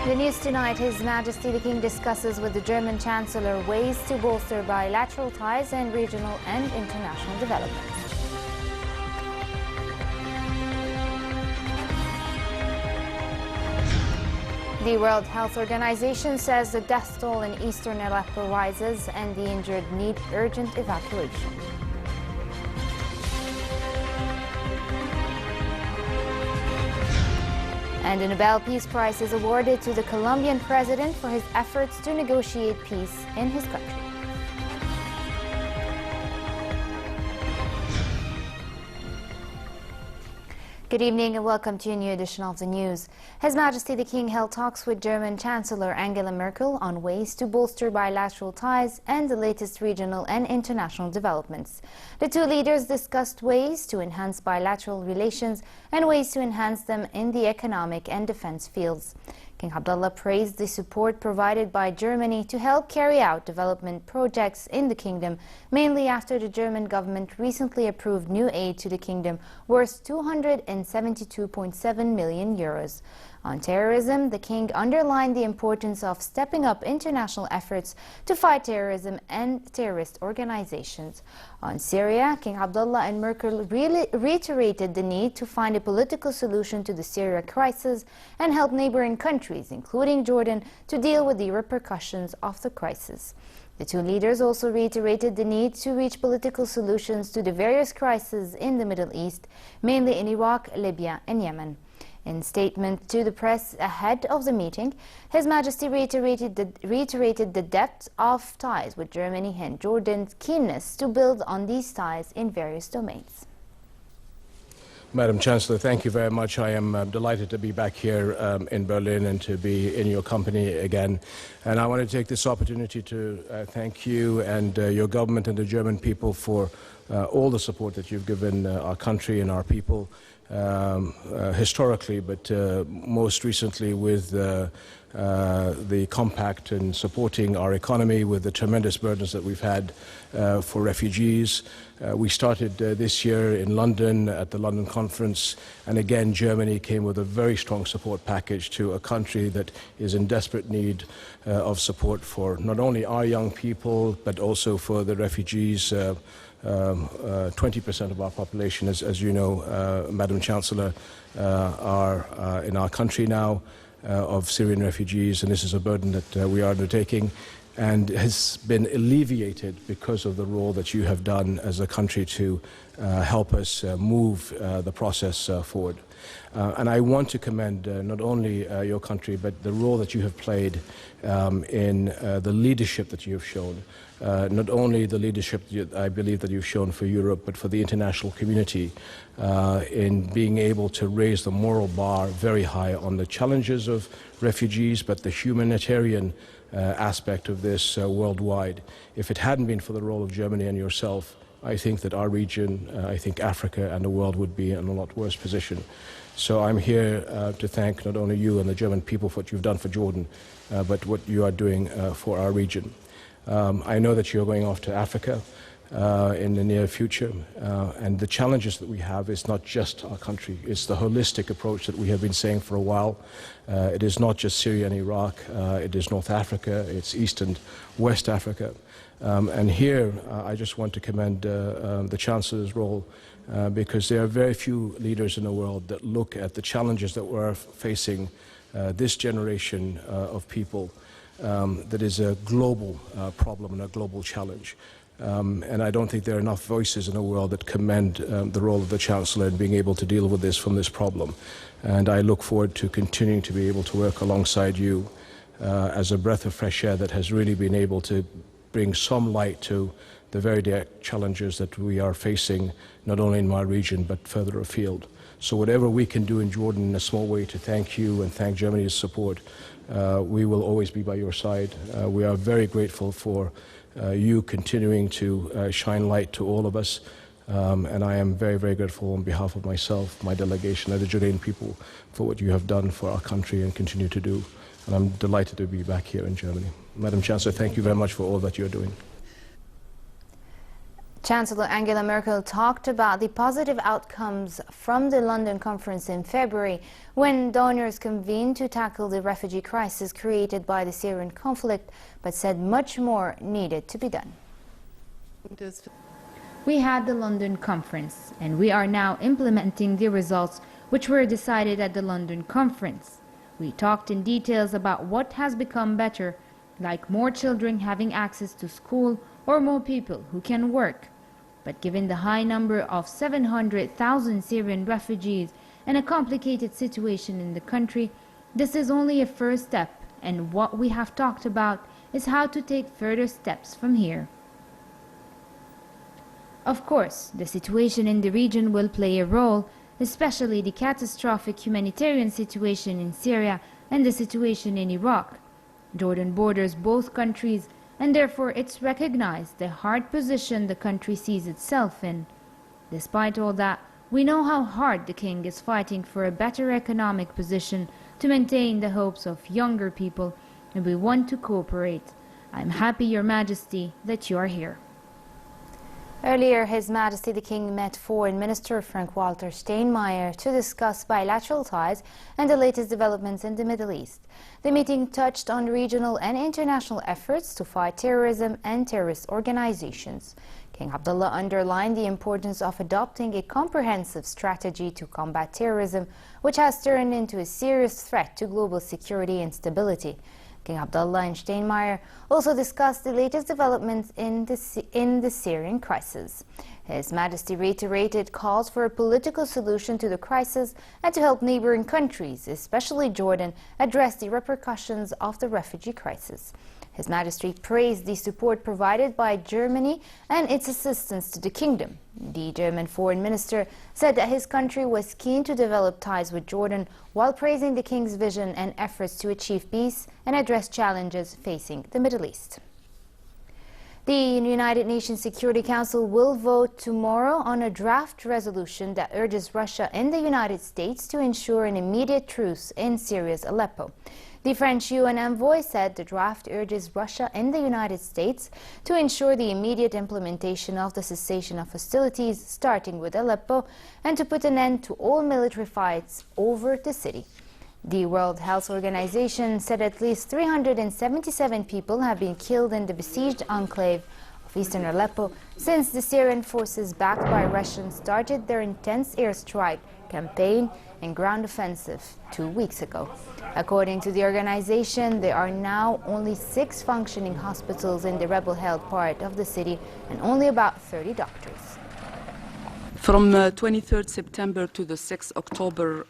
In the news tonight, His Majesty the King discusses with the German Chancellor ways to bolster bilateral ties and regional and international development. The World Health Organization says the death toll in eastern Aleppo rises and the injured need urgent evacuation. And a Nobel Peace Prize is awarded to the Colombian president for his efforts to negotiate peace in his country. Good evening and welcome to a new edition of the news. His Majesty the King held talks with German Chancellor Angela Merkel on ways to bolster bilateral ties and the latest regional and international developments. The two leaders discussed ways to enhance bilateral relations and ways to enhance them in the economic and defense fields. King Abdullah praised the support provided by Germany to help carry out development projects in the kingdom, mainly after the German government recently approved new aid to the kingdom worth €272.7 million. On terrorism, the king underlined the importance of stepping up international efforts to fight terrorism and terrorist organizations. On Syria, King Abdullah and Merkel reiterated the need to find a political solution to the Syria crisis and help neighboring countries, including Jordan, to deal with the repercussions of the crisis. The two leaders also reiterated the need to reach political solutions to the various crises in the Middle East, mainly in Iraq, Libya and Yemen. In a statement to the press ahead of the meeting, His Majesty reiterated the depth of ties with Germany and Jordan's keenness to build on these ties in various domains. Madam Chancellor, thank you very much. I am delighted to be back here in Berlin and to be in your company again. And I want to take this opportunity to thank you and your government and the German people for all the support that you've given our country and our people historically, but most recently with the compact and supporting our economy with the tremendous burdens that we've had for refugees. We started this year in London at the London conference, and again Germany came with a very strong support package to a country that is in desperate need of support for not only our young people but also for the refugees. 20% of our population, as you know, Madam Chancellor, are in our country now of Syrian refugees, and this is a burden that we are undertaking and has been alleviated because of the role that you have done as a country to help us move the process forward. And I want to commend not only your country but the role that you have played in the leadership that you have shown. Not only the leadership I believe that you've shown for Europe, but for the international community in being able to raise the moral bar very high on the challenges of refugees, but the humanitarian aspect of this worldwide. If it hadn't been for the role of Germany and yourself, I think that our region, I think Africa and the world would be in a lot worse position. So I'm here to thank not only you and the German people for what you've done for Jordan, but what you are doing for our region. I know that you're going off to Africa in the near future, and the challenges that we have is not just our country, it's the holistic approach that we have been saying for a while. It is not just Syria and Iraq, it is North Africa, it's East and West Africa. And here I just want to commend the Chancellor's role because there are very few leaders in the world that look at the challenges that we're facing this generation of people. That is a global problem and a global challenge. And I don't think there are enough voices in the world that commend the role of the Chancellor in being able to deal with this problem. And I look forward to continuing to be able to work alongside you as a breath of fresh air that has really been able to bring some light to the very direct challenges that we are facing, not only in my region but further afield. So whatever we can do in Jordan in a small way to thank you and thank Germany's support, we will always be by your side. We are very grateful for you continuing to shine light to all of us. And I am very, very grateful on behalf of myself, my delegation, and the Jordanian people for what you have done for our country and continue to do. And I'm delighted to be back here in Germany. Madam Chancellor, thank you very much for all that you're doing. Chancellor Angela Merkel talked about the positive outcomes from the London conference in February, when donors convened to tackle the refugee crisis created by the Syrian conflict, but said much more needed to be done. We had the London conference, and we are now implementing the results which were decided at the London conference. We talked in details about what has become better, like more children having access to school or more people who can work. But given the high number of 700,000 Syrian refugees and a complicated situation in the country, this is only a first step, and what we have talked about is how to take further steps from here. Of course, the situation in the region will play a role, especially the catastrophic humanitarian situation in Syria and the situation in Iraq. Jordan borders both countries, and therefore it's recognized the hard position the country sees itself in. Despite all that, we know how hard the king is fighting for a better economic position to maintain the hopes of younger people, and we want to cooperate. I'm happy, Your Majesty, that you are here. Earlier, His Majesty the King met Foreign Minister Frank-Walter Steinmeier to discuss bilateral ties and the latest developments in the Middle East. The meeting touched on regional and international efforts to fight terrorism and terrorist organizations. King Abdullah underlined the importance of adopting a comprehensive strategy to combat terrorism, which has turned into a serious threat to global security and stability. King Abdullah and Steinmeier also discussed the latest developments in the Syrian crisis. His Majesty reiterated calls for a political solution to the crisis and to help neighboring countries, especially Jordan, address the repercussions of the refugee crisis. His Majesty praised the support provided by Germany and its assistance to the kingdom. The German foreign minister said that his country was keen to develop ties with Jordan, while praising the king's vision and efforts to achieve peace and address challenges facing the Middle East. The United Nations Security Council will vote tomorrow on a draft resolution that urges Russia and the United States to ensure an immediate truce in Syria's Aleppo. The French UN envoy said the draft urges Russia and the United States to ensure the immediate implementation of the cessation of hostilities, starting with Aleppo, and to put an end to all military fights over the city. The World Health Organization said at least 377 people have been killed in the besieged enclave of eastern Aleppo since the Syrian forces backed by Russians started their intense airstrike campaign and ground offensive 2 weeks ago. According to the organization, there are now only 6 functioning hospitals in the rebel-held part of the city and only about 30 doctors. From 23rd September to the 6th October,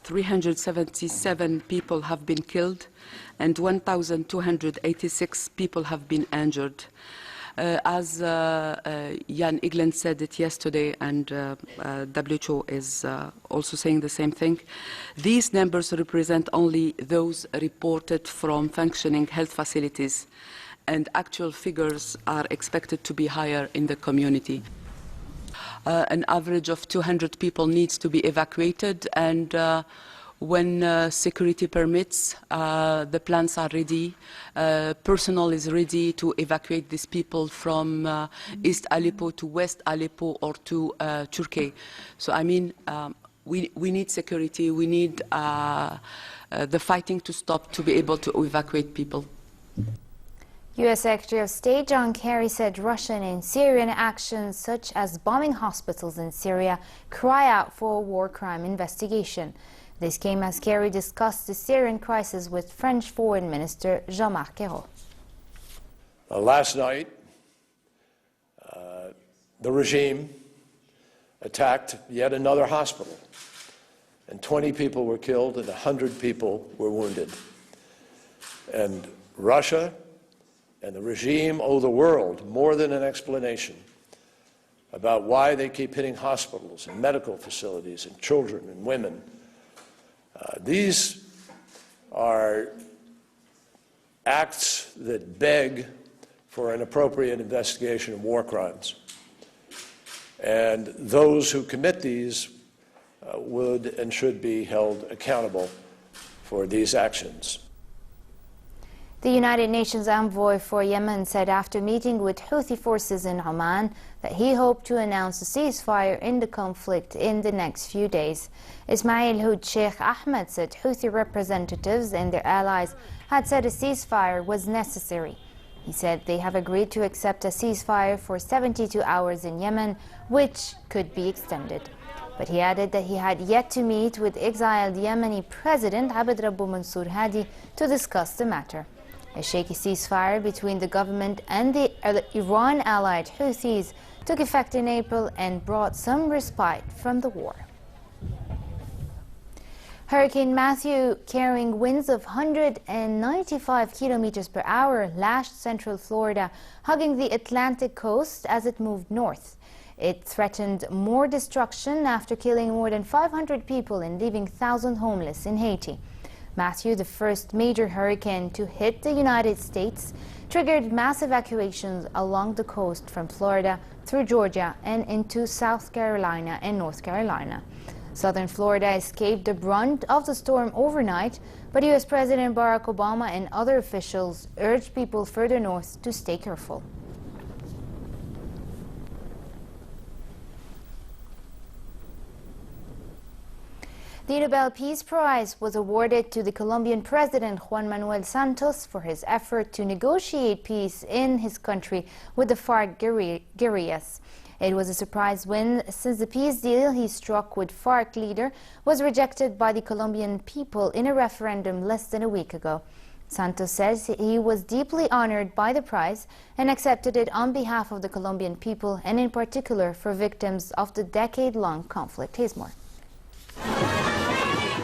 377 people have been killed and 1,286 people have been injured. As Jan Egeland said it yesterday, and WHO is also saying the same thing, these numbers represent only those reported from functioning health facilities, and actual figures are expected to be higher in the community. An average of 200 people needs to be evacuated, and when security permits, the plans are ready. Personnel is ready to evacuate these people from East Aleppo to West Aleppo or to Turkey. So I mean, we need security. We need the fighting to stop to be able to evacuate people. U.S. Secretary of State John Kerry said Russian and Syrian actions such as bombing hospitals in Syria cry out for a war crime investigation. This came as Kerry discussed the Syrian crisis with French Foreign Minister Jean-Marc Ayrault. Last night, the regime attacked yet another hospital, and 20 people were killed and 100 people were wounded. And Russia and the regime owe the world more than an explanation about why they keep hitting hospitals and medical facilities and children and women. These are acts that beg for an appropriate investigation of war crimes. And those who commit these would and should be held accountable for these actions. The United Nations envoy for Yemen said after meeting with Houthi forces in Oman that he hoped to announce a ceasefire in the conflict in the next few days. Ismail Houd Sheikh Ahmed said Houthi representatives and their allies had said a ceasefire was necessary. He said they have agreed to accept a ceasefire for 72 hours in Yemen, which could be extended. But he added that he had yet to meet with exiled Yemeni President Abd Rabbu Mansour Hadi to discuss the matter. A shaky ceasefire between the government and the Iran-allied Houthis took effect in April and brought some respite from the war. Hurricane Matthew, carrying winds of 195 kilometers per hour, lashed central Florida, hugging the Atlantic coast as it moved north. It threatened more destruction after killing more than 500 people and leaving thousands homeless in Haiti. Matthew, the first major hurricane to hit the United States, triggered mass evacuations along the coast from Florida through Georgia and into South Carolina and North Carolina. Southern Florida escaped the brunt of the storm overnight, but U.S. President Barack Obama and other officials urged people further north to stay careful. The Nobel Peace Prize was awarded to the Colombian President Juan Manuel Santos for his effort to negotiate peace in his country with the FARC guerrillas. It was a surprise win since the peace deal he struck with FARC leader was rejected by the Colombian people in a referendum less than a week ago. Santos says he was deeply honored by the prize and accepted it on behalf of the Colombian people and in particular for victims of the decade-long conflict. Here's more.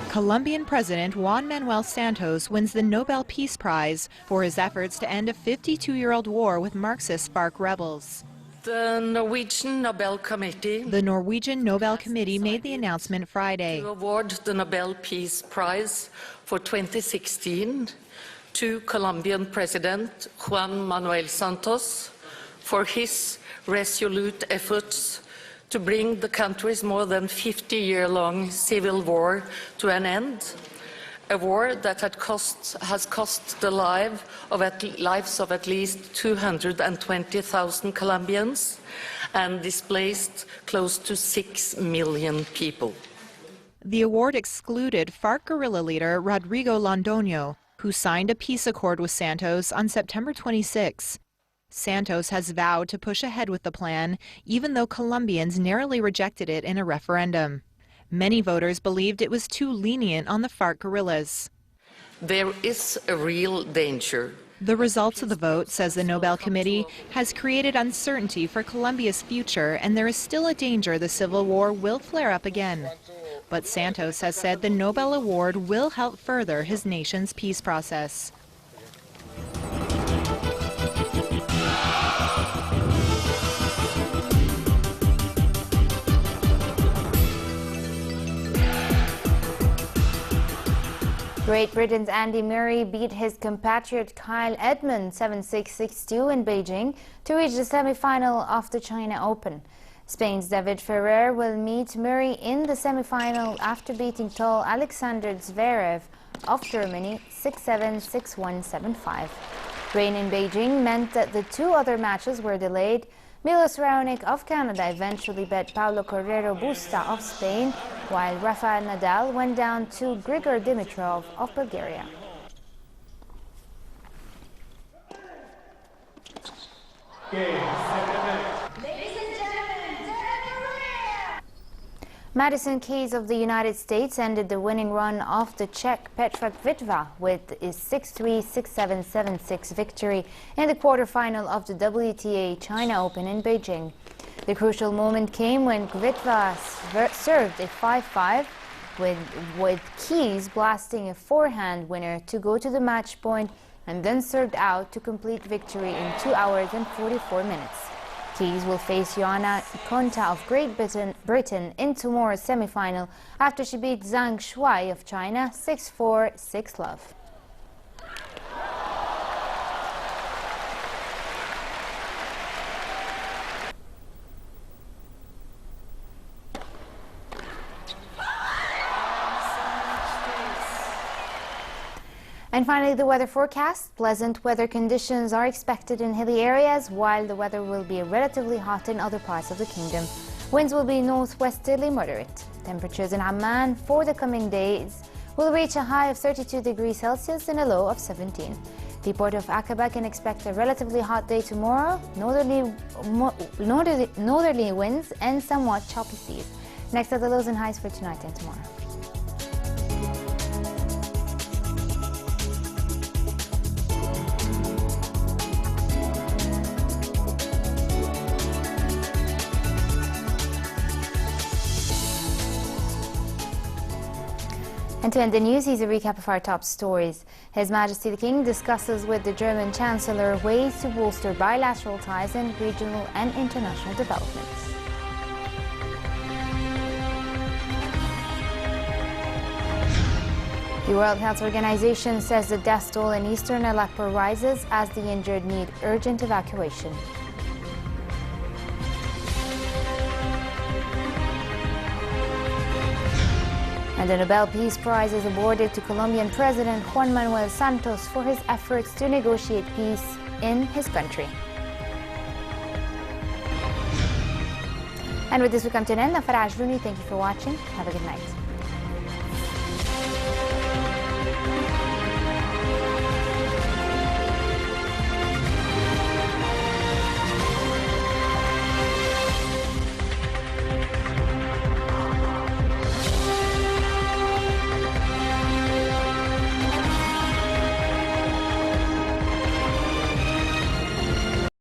Colombian President Juan Manuel Santos wins the Nobel Peace Prize for his efforts to end a 52-year-old war with Marxist FARC rebels. The Norwegian Nobel Committee made the announcement Friday. to award the Nobel Peace Prize for 2016 to Colombian President Juan Manuel Santos for his resolute efforts to bring the country's more than 50-year-long civil war to an end, a war that has cost the lives of at least 220,000 Colombians and displaced close to 6 million people. The award excluded FARC guerrilla leader Rodrigo Londoño, who signed a peace accord with Santos on September 26. Santos has vowed to push ahead with the plan, even though Colombians narrowly rejected it in a referendum. Many voters believed it was too lenient on the FARC guerrillas. There is a real danger. The results of the vote, says the Nobel Committee, has created uncertainty for Colombia's future, and there is still a danger the civil war will flare up again. But Santos has said the Nobel Award will help further his nation's peace process. Great Britain's Andy Murray beat his compatriot Kyle Edmund 7-6, 6-2 in Beijing to reach the semi-final of the China Open. Spain's David Ferrer will meet Murray in the semi-final after beating tall Alexander Zverev of Germany 6-7, 6-1, 7-5. Rain in Beijing meant that the two other matches were delayed. Milos Raonic of Canada eventually bet Paulo Carrero Busta of Spain, while Rafael Nadal went down to Grigor Dimitrov of Bulgaria. Madison Keys of the United States ended the winning run of the Czech Petra Kvitova with a 6-3, 6-7, 7-6 victory in the quarterfinal of the WTA China Open in Beijing. The crucial moment came when Kvitova served a 5-5 with Keys blasting a forehand winner to go to the match point and then served out to complete victory in 2 hours and 44 minutes. Keys will face Joanna Konta of Great Britain in tomorrow's semi-final after she beat Zhang Shuai of China 6-4, 6-love. And finally, the weather forecast. Pleasant weather conditions are expected in hilly areas, while the weather will be relatively hot in other parts of the kingdom. Winds will be northwesterly moderate. Temperatures in Amman for the coming days will reach a high of 32 degrees Celsius and a low of 17. The port of Aqaba can expect a relatively hot day tomorrow, northerly winds and somewhat choppy seas. Next are the lows and highs for tonight and tomorrow. And to end the news, here's a recap of our top stories. His Majesty the King discusses with the German Chancellor ways to bolster bilateral ties in regional and international developments. The World Health Organization says the death toll in eastern Aleppo rises as the injured need urgent evacuation. And the Nobel Peace Prize is awarded to Colombian President Juan Manuel Santos for his efforts to negotiate peace in his country. And with this we come to an end. Thank you for watching. Have a good night.